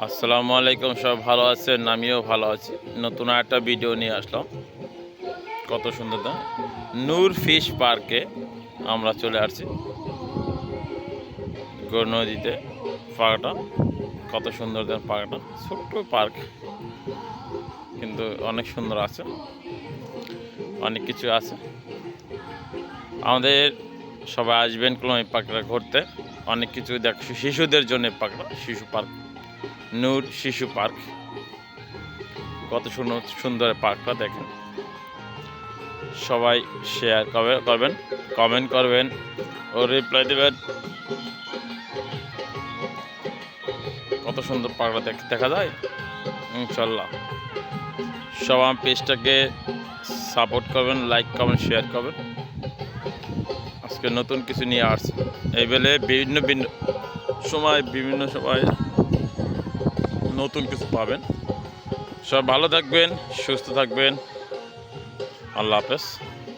আসসালামু আলাইকুম, সব ভালো আছেন? আমিও ভালো আছি। নতুন একটা ভিডিও নিয়ে আসলাম। কত সুন্দর না, নূর ফিশ পার্কে আমরা চলে আসছি। গো নদীতে পার্কটা কত সুন্দর দেন, পার্কটা ছোট্ট পার্ক কিন্তু অনেক সুন্দর আছে, অনেক কিছু আছে। আমাদের সবাই আসবেন কলমি পার্কটা ঘুরতে, অনেক কিছু দেখ। শিশুদের জন্য পার্কটা শিশু পার্ক, নূর শিশু পার্ক। কত সুন্দর সুন্দর পার্কটা দেখেন। সবাই শেয়ার করবেন, কমেন্ট করবেন ও রিপ্লাই দেবেন। কত সুন্দর পার্কটা দেখা যায় ইনশাল্লাহ। সব আমার পেজটাকে সাপোর্ট করবেন, লাইক করবেন, শেয়ার করবেন। আজকে নতুন কিছু নিয়ে আসছে এই বেলে বিভিন্ন সময় নতুন কিছু পাবেন। সব ভালো থাকবেন, সুস্থ থাকবেন। আল্লাহ হাফেজ।